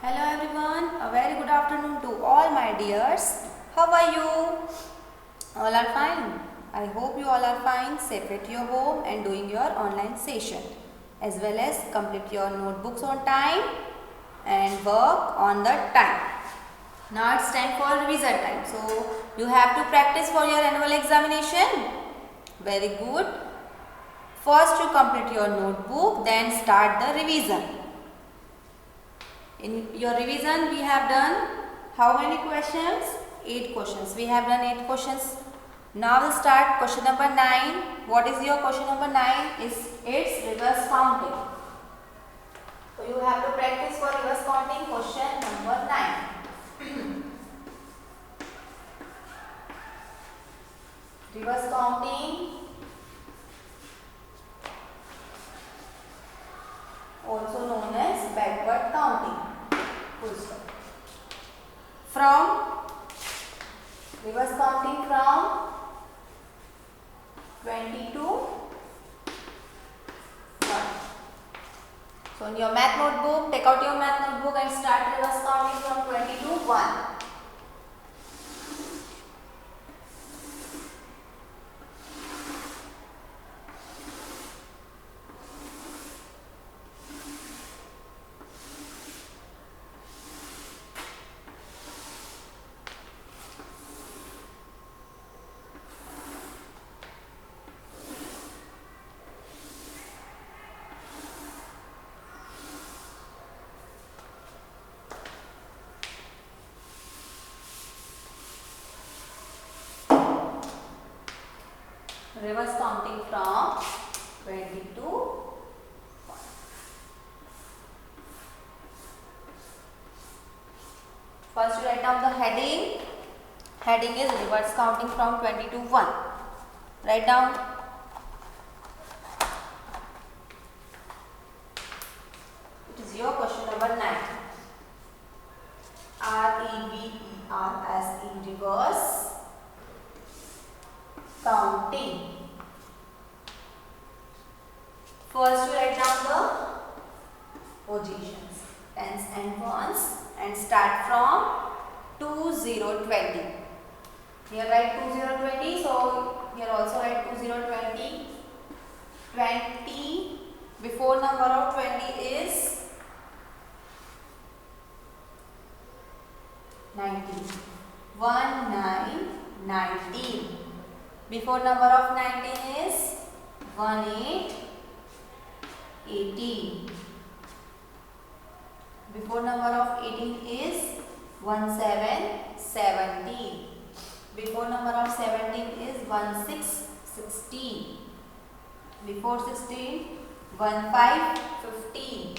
Hello everyone, a very good afternoon to all my dears. How are you? All are fine. I hope you all are fine, safe at your home and doing your online session, as well as complete your notebooks on time and work on the time. Now it's time for revision time. So you have to practice for your annual examination. Very good. First you complete your notebook, then start the revision. In your revision, we have done how many questions? 8 questions. We have done 8 questions. Now we'll start question number 9. What is your question number 9? It's reverse counting. So you have to practice for reverse counting question number 9. Reverse counting, also known as backward counting. From reverse counting from 20 to 1. So in your math notebook, take out your math notebook and start reverse counting from 20 to 1. Reverse counting from 20 to 1. First you write down the heading. Heading is reverse counting from 20 to 1. Write down. It is your question number 9. REVERSE, reverse counting. First you write down the positions, tens and ones, and start from 2020. Here write 2020, so here also write 2020. 20 before number of 20 is 19. 19. Before number of 19 is 18. Before number of 18 is 17. Before number of 17 is 16. Before 16, 15.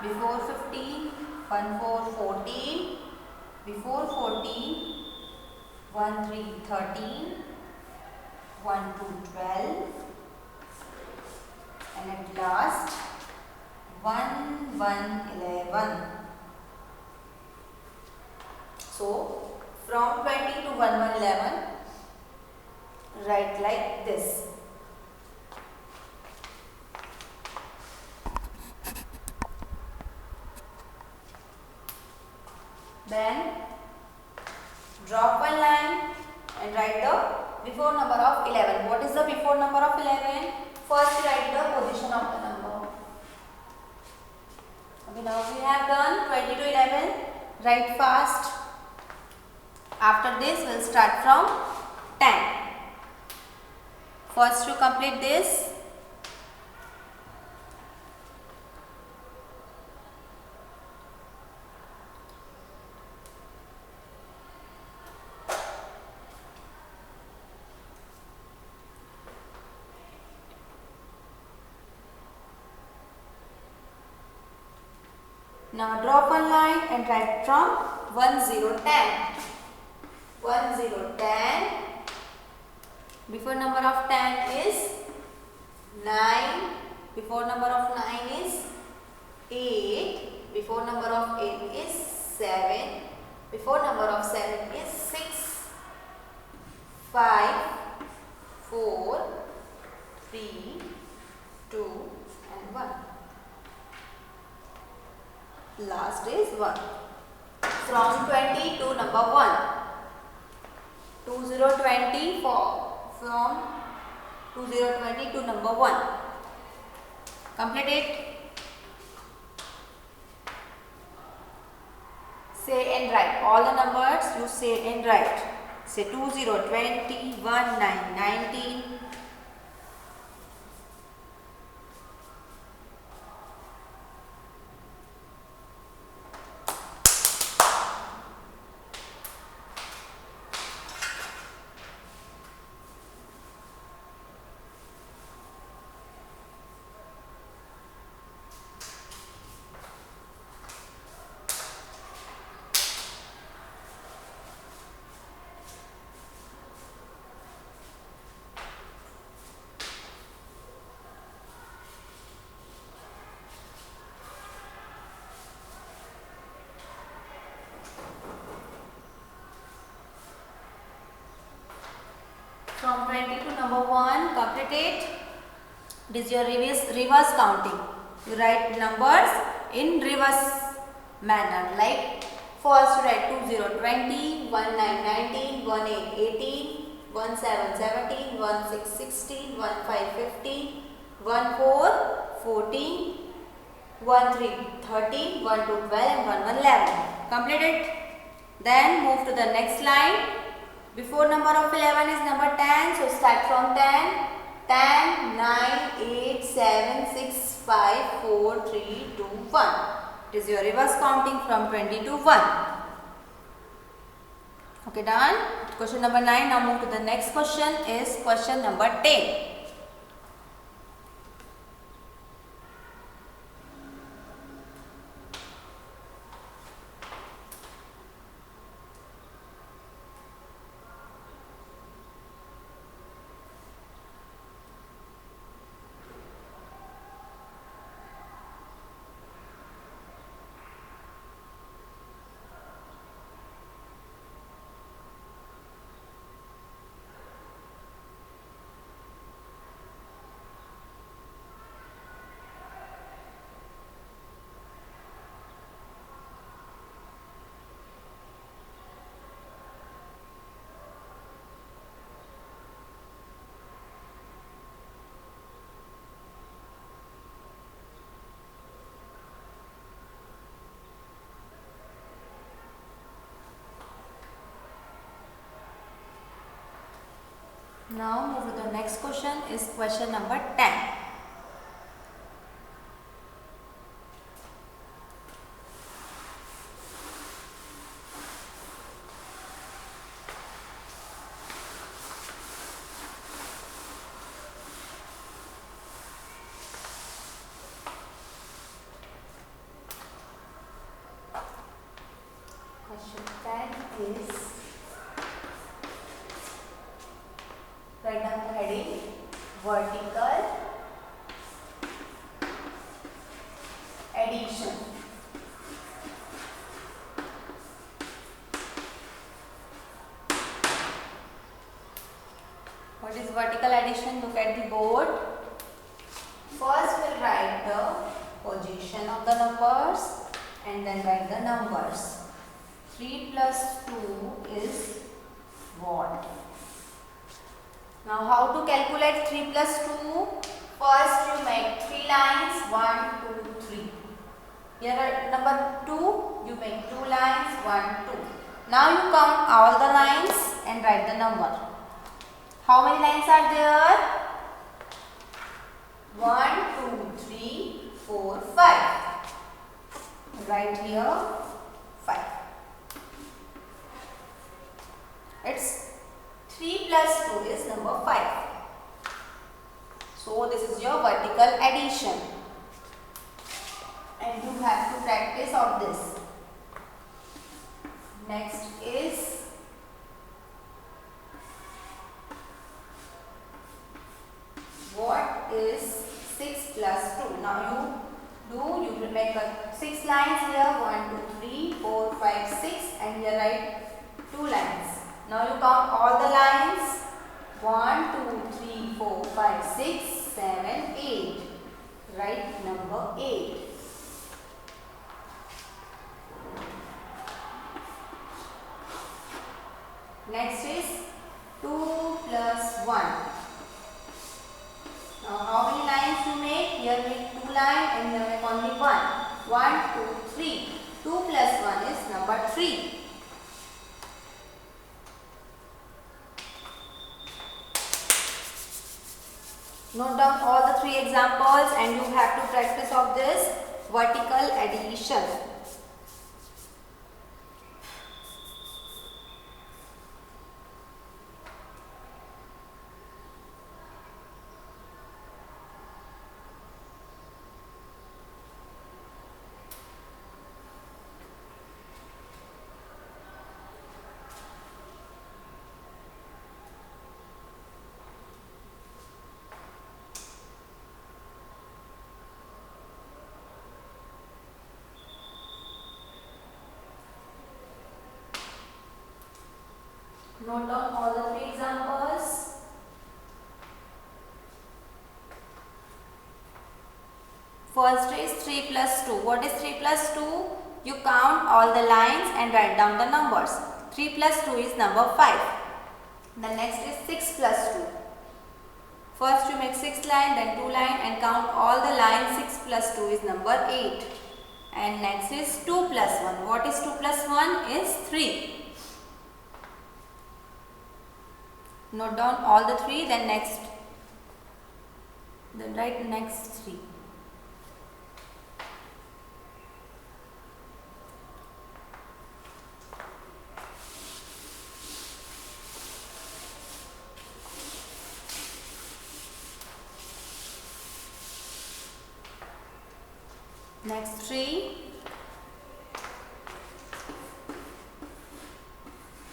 Before 15, 14. Before 14, 13. 1 to 12, and at last 11. So from 20 to 11, write like this. Then drop one line and write the before number of 11. What is the before number of 11? First write the position of the number. Okay, now we have done 20 to 11. Write fast. After this, we will start from 10. First to complete this. Now drop one line and write from 10. 10. Before number of 10 is 9. Before number of 9 is 8. Before number of 8 is 7. Before number of 7 is 6. 5, 4, 3, 2 and 1. Last is 1. From 20 to number 1. 2020 from 2020 to number 1. Complete it. Say and write. All the numbers you say and write. Say 2020, 1919. From 20 to number 1, complete it. It is your reverse counting. You write numbers in reverse manner. Like first you write 2020, 1919, 1818, 1717, 1616, 1515, 1414, 1313, 1212 and 1111. Complete it. Then move to the next line. Before number of 11 is number 10, so start from 10. 10, 9, 8, 7, 6, 5, 4, 3, 2, 1. It is your reverse counting from 20 to 1. Okay, done. Question number 9. Now move to the next question is question number 10. Now move to the next question is question number 10. Question 10 is, write down the heading, vertical addition. What is vertical addition? Look at the board. First we'll write the position of the numbers and then write the numbers. 3 plus 2 is what? Now how to calculate 3 plus 2? First you make 3 lines, 1, 2, 3. Here at number 2, you make 2 lines, 1, 2. Now you count all the lines and write the number. How many lines are there? 1, 2, 3, 4, 5. Write here 5. It's 3 plus 2 is number 5. So this is your vertical addition. And you have to practice on this. Next is what is 6 plus 2? Now you will make 6 lines here, 1, 2, 3, 4, 5, 6 and here write 2 lines. Now you count all the lines, 1, 2, 3, 4, 5, 6, 7, 8. Write number 8. Next is 2 plus 1. Now how many lines you make? Here make 2 lines and here make only 1. 1, 2, 3. 2 plus 1 is number 3. Note down all the 3 examples and you have to practice of this vertical addition. Note down all the 3 examples. First is 3 plus 2. What is 3 plus 2? You count all the lines and write down the numbers. 3 plus 2 is number 5. The next is 6 plus 2. First you make 6 line, then 2 line and count all the lines. 6 plus 2 is number 8. And next is 2 plus 1. What is 2 plus 1? Is 3. Note down all the 3, then write next 3. Next 3.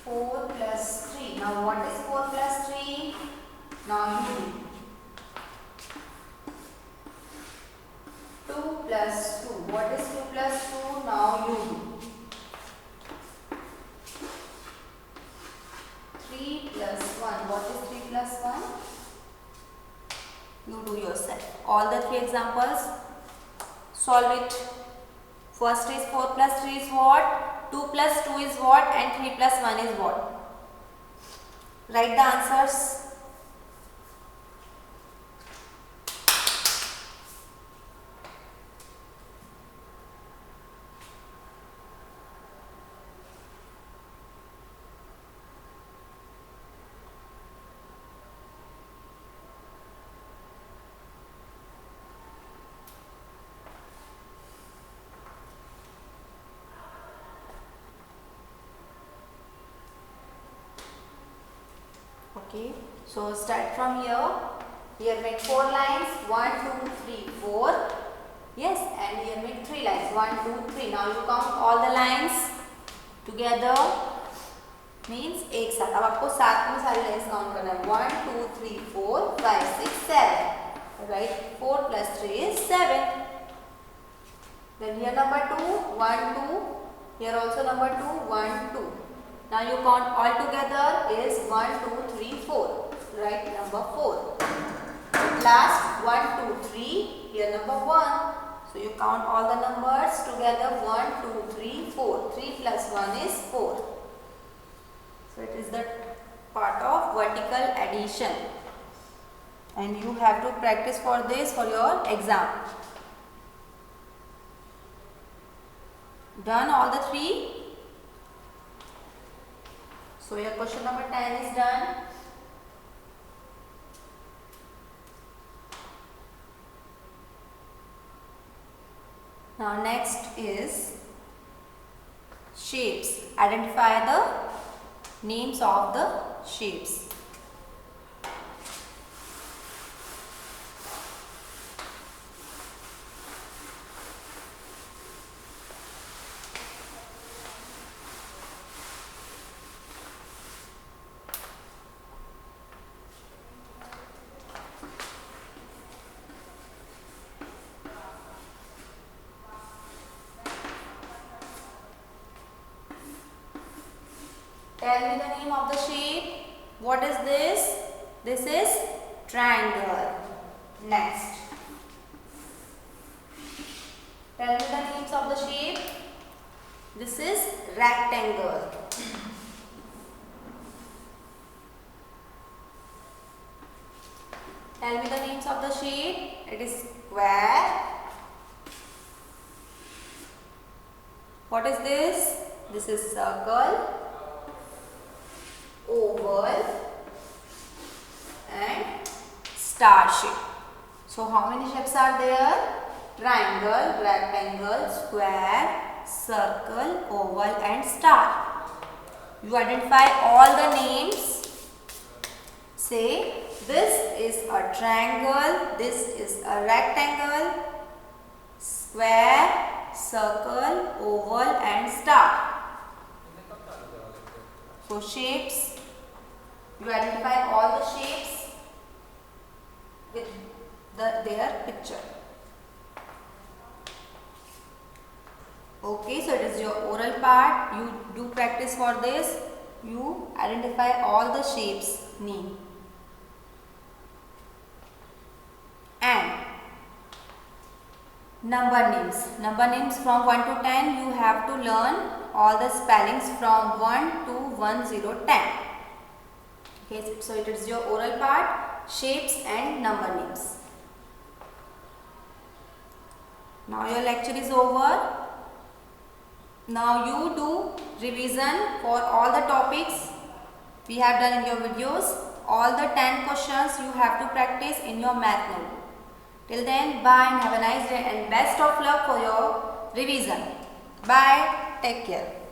4 plus 3. Now what is 4 plus 3? Now you do. 2 plus 2. What is 2 plus 2? Now you do. 3 plus 1. What is 3 plus 1? You do yourself. All the 3 examples. Solve it. First is 4 plus 3 is what? 2 plus 2 is what? And 3 plus 1 is what? Write the answers. Okay, so start from here. Here make 4 lines. 1, 2, 3, 4. Yes, and here make 3 lines. 1, 2, 3. Now you count all the lines together. Means एक साथ. अब आपको साथ में सारी lines count करना है. 1, 2, 3, 4, 5, 6, 7. Right? 4 plus 3 is 7. Then here number 2, 1, 2. Here also number 2, 1, 2. Now you count all together is 1, 2, 3, 4. Right? Number 4. Last 1, 2, 3. Here number 1. So you count all the numbers together. 1, 2, 3, 4. 3 plus 1 is 4. So it is the part of vertical addition. And you have to practice for this for your exam. Done all the 3? So your question number 10 is done. Now next is shapes. Identify the names of the shapes. Tell me the name of the shape. What is this? This is triangle. Next. Tell me the names of the shape. This is rectangle. the shape? It is square. What is this? This is circle, oval and star shape. So how many shapes are there? Triangle, rectangle, square, circle, oval and star. You identify all the names. Say, this is a triangle, this is a rectangle, square, circle, oval and star. So shapes, you identify all the shapes with their picture. Okay, so it is your oral part. You do practice for this. You identify all the shapes name. And number names. Number names from 1 to 10, you have to learn all the spellings from 1 to 10. Okay, so it is your oral part, shapes and number names. Now your lecture is over. Now you do revision for all the topics we have done in your videos. All the 10 questions you have to practice in your math notebook. Till then, bye and have a nice day and best of luck for your revision. Bye. Take care.